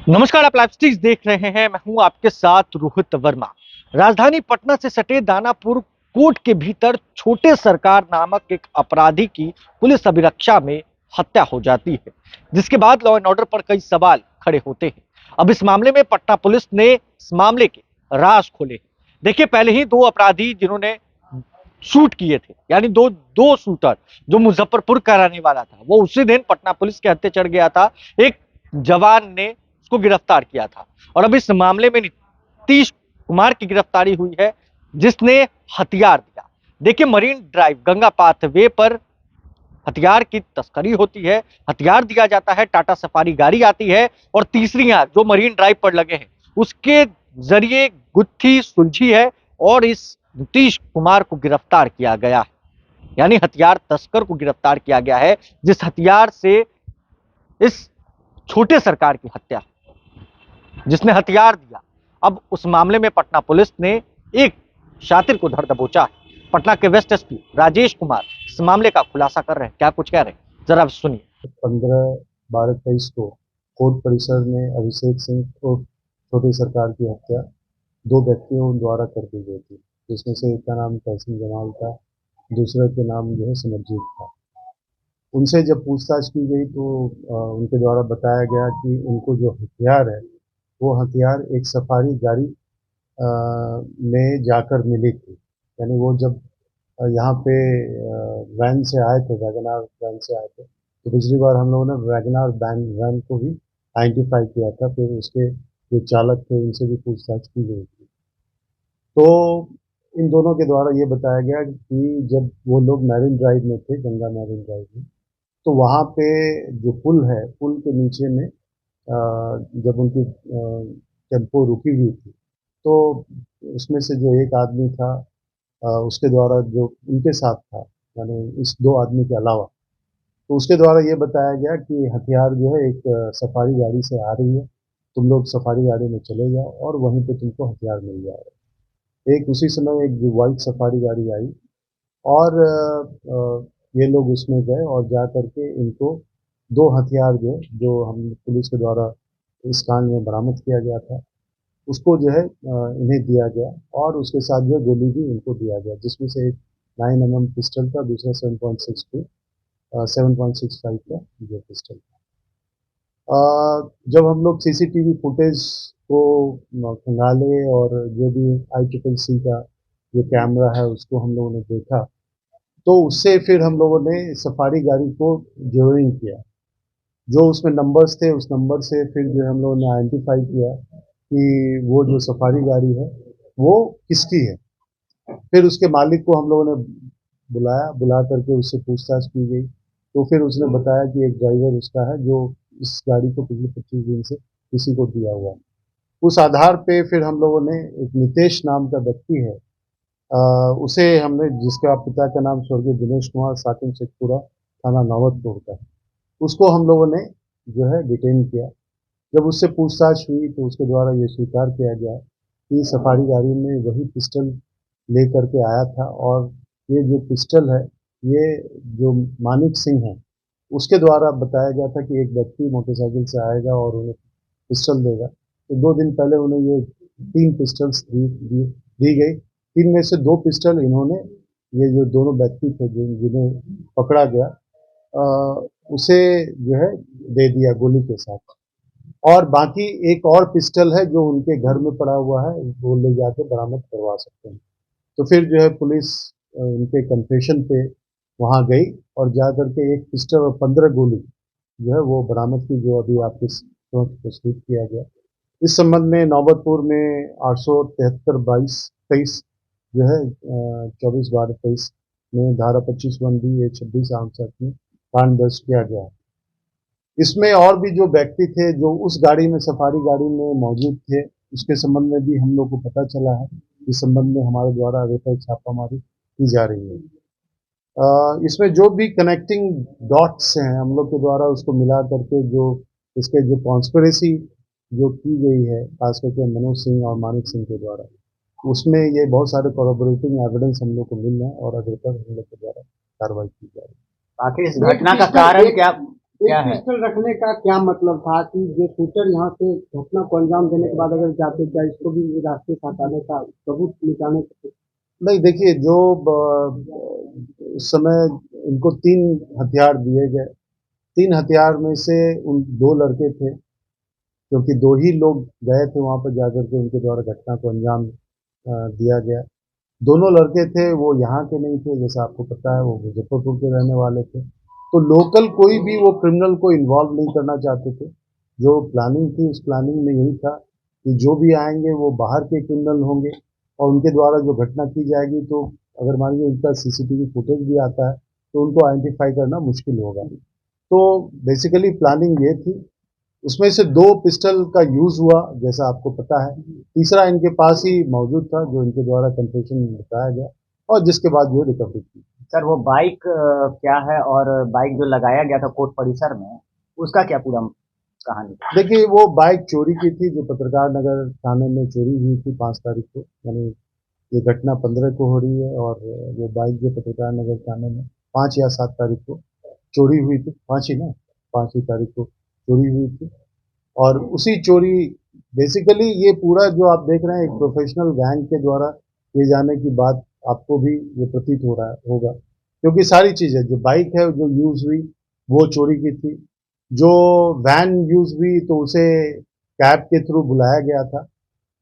नमस्कार, आप live streams देख रहे हैं। मैं हूं आपके साथ रोहित वर्मा। राजधानी पटना से सटे दानापुर कोर्ट के भीतर छोटे सरकार नामक एक अपराधी की पुलिस अभिरक्षा में हत्या हो जाती है, जिसके बाद लॉ एंड ऑर्डर पर कई सवाल खड़े होते हैं। अब इस मामले में पटना पुलिस ने इस मामले के राज खोले। देखिए, पहले ही दो अपराधी जिन्होंने शूट किए थे, यानी दो दो शूटर, जो मुजफ्फरपुर का रहने वाला था, वो उसी दिन पटना पुलिस के हत्थे चढ़ गया था। एक जवान ने उसको गिरफ्तार किया था और अब इस मामले में नीतीश कुमार की गिरफ्तारी हुई है, जिसने हथियार दिया। देखिए, मरीन ड्राइव गंगा पाथवे पर हथियार की तस्करी होती है, हथियार दिया जाता है, टाटा सफारी गाड़ी आती है और तीसरी आंख जो मरीन ड्राइव पर लगे हैं उसके जरिए गुत्थी सुलझी है और इस नीतीश कुमार को गिरफ्तार किया गया है। यानी हथियार तस्कर को गिरफ्तार किया गया है, जिस हथियार से इस छोटे सरकार की हत्या, जिसने हथियार दिया। अब उस मामले में पटना पुलिस ने एक शातिर को धर दबोचा है। पटना के वेस्ट एसपी राजेश कुमार इस मामले का खुलासा कर रहे हैं। क्या कुछ कह रहे हैं, जरा सुनिए। 15/12/23 को कोर्ट परिसर में अभिषेक सिंह और छोटी सरकार की हत्या दो व्यक्तियों द्वारा कर दी गई थी, जिसमें से एक का नाम तहसीन जमाल था, दूसरे के नाम जो है सिमरजीत था। उनसे जब पूछताछ की गई तो उनके द्वारा बताया गया कि उनको जो हथियार है वो हथियार एक सफारी गाड़ी में जाकर मिली थी। यानी वो जब यहाँ पे वैन से आए थे, वैगनार वैन से आए थे, तो पिछली बार हम लोगों ने वैगनार वैन वैन को भी आइडेंटिफाई किया था। फिर उसके जो चालक थे उनसे भी पूछताछ की गई थी। तो इन दोनों के द्वारा ये बताया गया कि जब वो लोग मैरिन ड्राइव में थे, गंगा मैरिन ड्राइव में, तो वहाँ पे जो पुल है, पुल के नीचे में जब उनकी टेम्पो रुकी हुई थी, तो उसमें से जो एक आदमी था, उसके द्वारा जो उनके साथ था, यानी इस दो आदमी के अलावा, तो उसके द्वारा ये बताया गया कि हथियार जो है एक सफारी गाड़ी से आ रही है, तुम लोग सफारी गाड़ी में चले जाओ और वहीं पे तुमको हथियार मिल जाएगा। एक उसी समय एक जो वाइट सफारी गाड़ी आई और ये लोग उसमें गए और जा करके इनको दो हथियार जो हम पुलिस के द्वारा इस कांड में बरामद किया गया था, उसको जो है इन्हें दिया गया और उसके साथ जो गोली भी इनको दिया गया, जिसमें से एक 9 mm पिस्टल था, दूसरा 7.65 का जो पिस्टल था। जब हम लोग सीसीटीवी फुटेज को खंगाले और जो भी ICCC का जो कैमरा है उसको हम लोगों ने देखा, तो उससे फिर हम लोगों ने सफारी गाड़ी को जेरोइंग किया। जो उसमें नंबर्स थे उस नंबर से फिर जो हम लोगों ने आइडेंटिफाई किया कि वो जो सफारी गाड़ी है वो किसकी है। फिर उसके मालिक को हम लोगों ने बुलाया, बुला करके उससे पूछताछ की गई, तो फिर उसने बताया कि एक ड्राइवर उसका है जो इस गाड़ी को पिछले 25 दिन से किसी को दिया हुआ है। उस आधार पे फिर हम लोगों ने एक नितेश नाम का व्यक्ति है, उसे हमने, जिसका पिता का नाम स्वर्गीय दिनेश कुमार साकिन शेखपुरा थाना नौबतपुर का है, उसको हम लोगों ने जो है डिटेन किया। जब उससे पूछताछ हुई तो उसके द्वारा ये स्वीकार किया गया कि सफारी गाड़ी में वही पिस्टल लेकर के आया था और ये जो पिस्टल है ये जो मानिक सिंह है उसके द्वारा बताया गया था कि एक व्यक्ति मोटरसाइकिल से आएगा और उन्हें पिस्टल देगा। तो 2 दिन पहले उन्हें ये 3 पिस्टल्स दी गई। 3 में से 2 पिस्टल इन्होंने, ये जो दोनों व्यक्ति थे जिन्हें पकड़ा गया, उसे जो है दे दिया गोली के साथ। और बाकी एक और पिस्टल है जो उनके घर में पड़ा हुआ है, वो ले जाके बरामद करवा सकते हैं। तो फिर जो है पुलिस उनके कन्फेशन पे वहाँ गई और जा करके एक पिस्टल और 15 गोली जो है वो बरामद की, जो अभी आपके समक्ष प्रस्तुत किया गया। इस संबंध में नौबतपुर में 873/22/23 जो है 24/12/23 में धारा 25(1)(b) 26 आर्म्स एक्ट में कांड दर्ज किया गया है। इसमें और भी जो व्यक्ति थे जो उस गाड़ी में, सफारी गाड़ी में मौजूद थे, उसके संबंध में भी हम लोग को पता चला है। इस संबंध में हमारे द्वारा रेफर छापामारी की जा रही है। इसमें जो भी कनेक्टिंग डॉट्स हैं हम लोग के द्वारा उसको मिला करके जो इसके जो कॉन्स्पिरेसी जो की गई है, खास करके मनोज सिंह और मानिक सिंह के द्वारा, उसमें ये बहुत सारे कॉरोबोरेटिंग एविडेंस हम लोग को मिल रहे हैं और अग्र पर हम लोग के द्वारा कार्रवाई की जा रही है। आखिर इस घटना का कारण क्या क्या एक है? पिस्टल रखने का क्या मतलब था कि जो शूटर यहाँ से घटना को अंजाम देने के बाद अगर जाते क्या इसको भी रास्ते से हटाने का सबूत निकालने का? नहीं, देखिए जो उस समय इनको 3 हथियार दिए गए। 3 हथियार में से उन 2 लड़के थे, क्योंकि 2 ही लोग गए थे वहाँ पर जाकर के उनके द्वारा घटना को अंजाम दिया गया। दोनों लड़के थे वो यहाँ के नहीं थे, जैसा आपको पता है वो मुजफ्फरपुर के रहने वाले थे। तो लोकल कोई भी वो क्रिमिनल को इन्वॉल्व नहीं करना चाहते थे। जो प्लानिंग थी उस प्लानिंग में यही था कि जो भी आएंगे वो बाहर के क्रिमिनल होंगे और उनके द्वारा जो घटना की जाएगी, तो अगर मान लीजिए उनका सीसीटीवी फुटेज भी आता है तो उनको आइडेंटिफाई करना मुश्किल होगा। तो बेसिकली प्लानिंग ये थी। उसमें से 2 पिस्टल का यूज हुआ जैसा आपको पता है। तीसरा इनके पास ही मौजूद था जो इनके द्वारा कन्फेशन में बताया गया और जिसके बाद ये रिकवरी की। सर वो बाइक क्या है और बाइक जो लगाया गया था कोर्ट परिसर में उसका क्या पूरा कहानी? देखिए वो बाइक चोरी की थी जो पत्रकार नगर थाने में चोरी हुई थी 5 तारीख को, यानी ये घटना 15 को हो रही है और वो बाइक जो पत्रकार नगर थाने में 5 या 7 तारीख को चोरी हुई थी। 5 ही ना, 5 ही तारीख को चोरी हुई थी। और उसी चोरी बेसिकली ये पूरा जो आप देख रहे हैं एक प्रोफेशनल गैंग के द्वारा किए जाने की बात आपको भी ये प्रतीत हो रहा है होगा, क्योंकि सारी चीज़ें जो बाइक है जो यूज़ हुई वो चोरी की थी। जो वैन यूज़ हुई तो उसे कैब के थ्रू बुलाया गया था।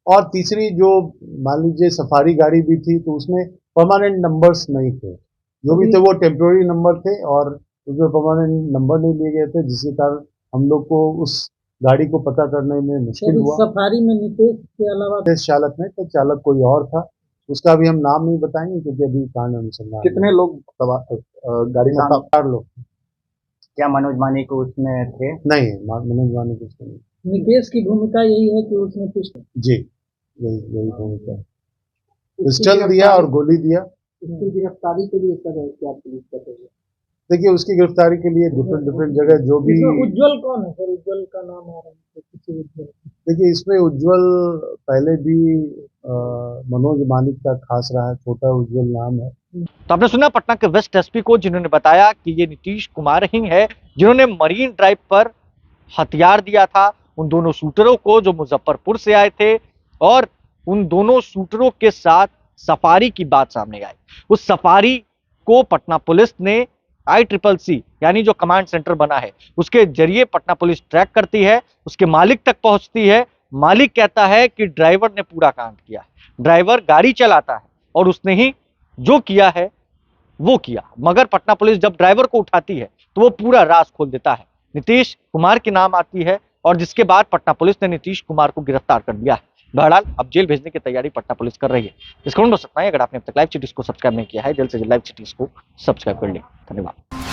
और तीसरी जो मान लीजिए सफारी गाड़ी भी थी तो उसमें परमानेंट नंबर्स नहीं थे, जो भी थे वो टेम्प्रोरी नंबर थे और उसमें परमानेंट नंबर नहीं लिए गए थे, जिसके कारण हम लोग को उस गाड़ी को पता करने में मुश्किल हुआ। सफारी में नितेश के अलावा टेस्ट चालक नहीं तो चालक कोई और था, उसका भी हम नाम नहीं बताएंगे क्योंकि अभी कांड अनुसंधान। कितने लोग गाड़ी में 4 लोग? क्या मनोज मानी को उसमें थे? नहीं, मनोज वानी कुछ नहीं। नितेश की भूमिका यही है कि उसने पिस्टल जी, यही भूमिका है। पिस्टल दिया और गोली दिया। उसकी गिरफ्तारी के लिए सर क्या पुलिस कर रही है? देखिए उसकी गिरफ्तारी के लिए डिफरेंट जगह जो भी। उज्जवल कौन है सर? उज्जवल का नाम आ रहा है किसी उज्जवल? देखिए इसमें उज्जवल पहले भी मनोज मानिक का खास रहा है, छोटा उज्जवल नाम है। तो आपने सुना पटना के वेस्ट एसपी को, जिन्होंने बताया कि ये नीतीश कुमार ही है जिन्होंने मरीन ड्राइव पर हथियार दिया था उन दोनों शूटरों को जो मुजफ्फरपुर से आए थे, और उन दोनों शूटरों के साथ सफारी की बात सामने आई। उस सफारी को पटना पुलिस ने ICCC यानी जो कमांड सेंटर बना है उसके जरिए पटना पुलिस ट्रैक करती है, उसके मालिक तक पहुंचती है। मालिक कहता है कि ड्राइवर ने पूरा कांड किया है, ड्राइवर गाड़ी चलाता है और उसने ही जो किया है वो किया। मगर पटना पुलिस जब ड्राइवर को उठाती है तो वो पूरा राज खोल देता है। नीतीश कुमार की नाम आती है और जिसके बाद पटना पुलिस ने नीतीश कुमार को गिरफ्तार कर लिया है। बहरहाल अब जेल भेजने की तैयारी पटना पुलिस कर रही है। इस खबर में बस इतना ही। अगर आपने अब तक लाइव सिटीज को सब्सक्राइब नहीं किया है, जल्द से जल्द लाइव सिटीज को सब्सक्राइब कर लें। धन्यवाद।